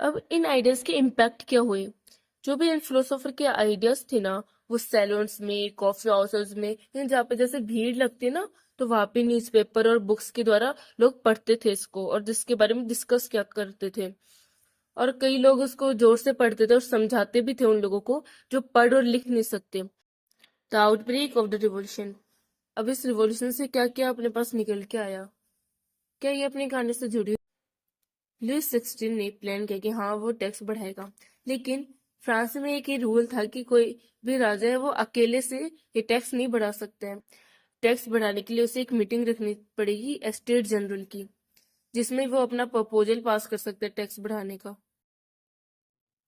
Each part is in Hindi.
अब इन आइडियाज के इम्पैक्ट क्या हुए? जो भी इन फिलोसोफर के आइडियाज थे ना, वो सैलून्स में, कॉफी हाउसेस में, जहाँ पे जैसे भीड़ लगती है ना, तो वहां पे न्यूज़पेपर और बुक्स के द्वारा लोग पढ़ते थे इसको और जिसके बारे में डिस्कस क्या करते थे। और कई लोग उसको जोर से पढ़ते थे और समझाते भी थे उन लोगों को जो पढ़ और लिख नहीं सकते। The outbreak of the revolution. अब इस रिवॉल्यूशन से क्या क्या अपने पास निकल के आया? क्या ये अपनी कहानी से जुड़ी? लुईस 16 ने प्लान किया कि हाँ वो टैक्स बढ़ाएगा, लेकिन फ्रांस में एक ही रूल था कि कोई भी राजा है वो अकेले से ये टैक्स नहीं बढ़ा सकता है। टैक्स बढ़ाने के लिए उसे एक मीटिंग रखनी पड़ेगी एस्टेट जनरल की, जिसमें वो अपना प्रपोजल पास कर सकते हैं टैक्स बढ़ाने का।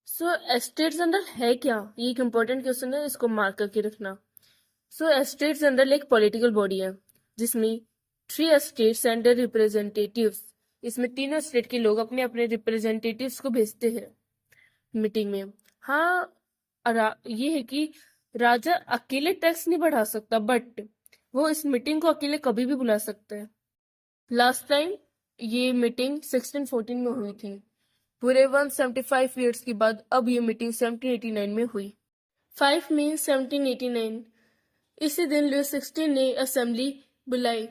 सो एस्टेट जनरल है क्या? ये एक इम्पोर्टेंट क्वेश्चन है, इसको मार्क करके रखना। सो एस्टेट जनरल एक पॉलिटिकल बॉडी है जिसमें 3 एस्टेट्स एंड रिप्रेजेंटेटिव्स, इसमें तीनों स्टेट के लोग अपने अपने रिप्रेजेंटेटिव्स को भेजते हैं मीटिंग में। हाँ, ये है कि राजा अकेले टैक्स नहीं बढ़ा सकता, बट वो इस मीटिंग को अकेले कभी भी बुला सकता है। लास्ट टाइम ये मीटिंग 1614 में हुई थी। पूरे 175 ईयर्स के बाद अब ये मीटिंग 1789 में हुई। 5 मई 1789, इसी दिन लुईस 16 ने असेंबली बुलाई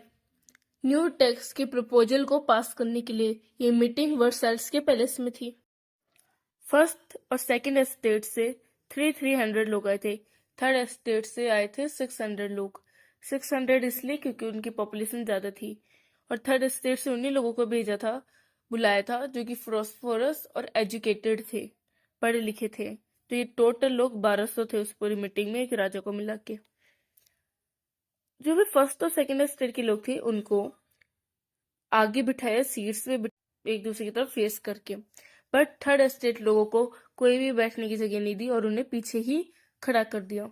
न्यू टैक्स के प्रपोजल को पास करने के लिए। ये मीटिंग वर्साइल्स के पैलेस में थी। फर्स्ट और सेकंड एस्टेट से 300 लोग आए थे। थर्ड एस्टेट से आए थे 600 लोग। 600 इसलिए क्योंकि उनकी पॉपुलेशन ज्यादा थी। और थर्ड एस्टेट से उन्हीं लोगों को बुलाया था जो कि प्रोस्पेरस और एजुकेटेड थे, पढ़े लिखे थे। तो ये टोटल लोग 1200 थे उस पूरी मीटिंग में, एक राजा को मिला के। जो भी फर्स्ट और सेकंड एस्टेट के लोग थे उनको आगे बिठाया सीट्स में, एक दूसरे की तरफ फेस करके। बट थर्ड एस्टेट लोगों को कोई भी बैठने की जगह नहीं दी और उन्हें पीछे ही खड़ा कर दिया।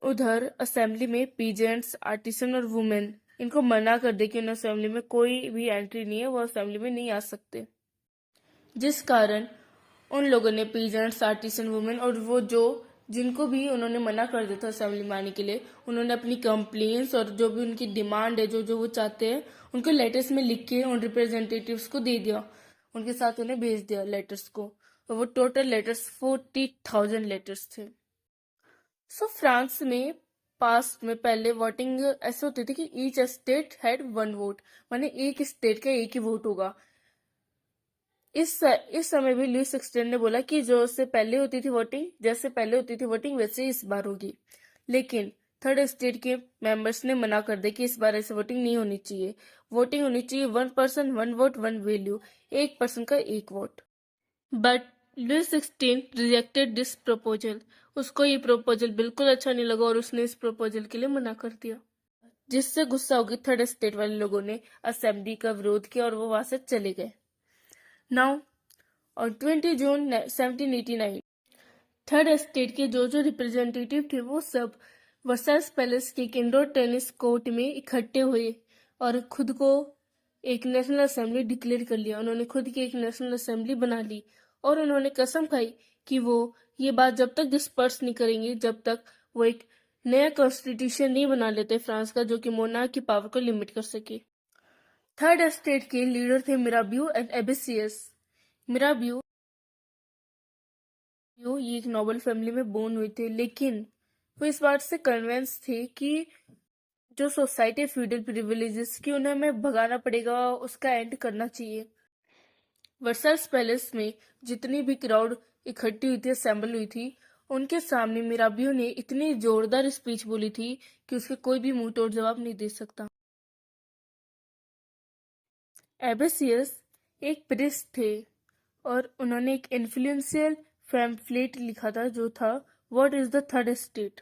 उधर असेंबली में पीजेंट्स, आर्टिसन और वुमेन, इनको मना कर दे कि उन असेंबली में कोई भी एंट्री नहीं है, वो असेंबली में नहीं आ सकते। जिस कारण उन लोगों ने पीजेंट्स, आर्टिसन, वुमेन और वो जिनको भी उन्होंने मना कर दिया था असेंबली में आने के लिए, उन्होंने अपनी कंप्लेंट्स और जो भी उनकी डिमांड है, जो जो वो चाहते हैं, उनको लेटर्स में लिख के उन रिप्रेजेंटेटिव्स को दे दिया। उनके साथ उन्हें भेज दिया लेटर्स को। और वो टोटल लेटर्स 40,000 लेटर्स थे। सो फ्रांस में पास्ट में पहले वोटिंग ऐसे होती थी कि ईच स्टेट हैड 1 वोट, माने एक स्टेट का एक ही वोट होगा। इस समय भी लुईस 16 ने बोला कि जो उससे पहले होती थी वोटिंग, जैसे पहले होती थी वोटिंग वैसे ही इस बार होगी। लेकिन थर्ड स्टेट के मेंबर्स ने मना कर दिया कि इस बार ऐसे वोटिंग नहीं होनी चाहिए। वोटिंग होनी चाहिए 1 पर्सन 1 वोट 1 वैल्यू, एक पर्सन का एक वोट। But Lewis 16 rejected this proposal. उसको ये प्रपोजल बिल्कुल अच्छा नहीं लगा और उसने इस प्रपोजल के लिए मना कर दिया, जिससे गुस्सा होगी थर्ड स्टेट वाले लोगों ने असेंबली का विरोध किया और वो वहां से चले गए। नाउ और 20 जून 1789, थर्ड एस्टेट के जो रिप्रेजेंटेटिव थे वो सब वर्साइल्स पैलेस के इंडोर टेनिस कोर्ट में इकट्ठे हुए और खुद को एक नेशनल असेंबली डिक्लेयर कर लिया। उन्होंने खुद की एक नेशनल असेंबली बना ली और उन्होंने कसम खाई कि वो ये बात जब तक डिस्पर्स नहीं करेंगे, जब तक वो एक नया कॉन्स्टिट्यूशन नहीं बना लेते फ्रांस का, जो कि मोनार्क की पावर को लिमिट कर सके। थर्ड एस्टेट के लीडर थे मिराबियो एंड एबेसियस। मिराबियो ये एक नोबल फैमिली में बोर्न हुए थे, लेकिन वो इस बात से कन्विंस थे कि जो सोसाइटी फ्यूडल प्रिविलेजेस की उन्हें हमें भगाना पड़ेगा, उसका एंड करना चाहिए। वर्साइल्स पैलेस में जितनी भी क्राउड इकट्ठी हुई थी, असेंबल हुई थी, उनके सामने मिराबियो ने इतनी जोरदार स्पीच बोली थी कि उसके कोई भी मुंह तोड़ जवाब नहीं दे सकता। एबेसियस एक प्रिस्ट थे और उन्होंने एक इन्फ्लुएंशियल पैम्फलेट लिखा था जो था what is the third state.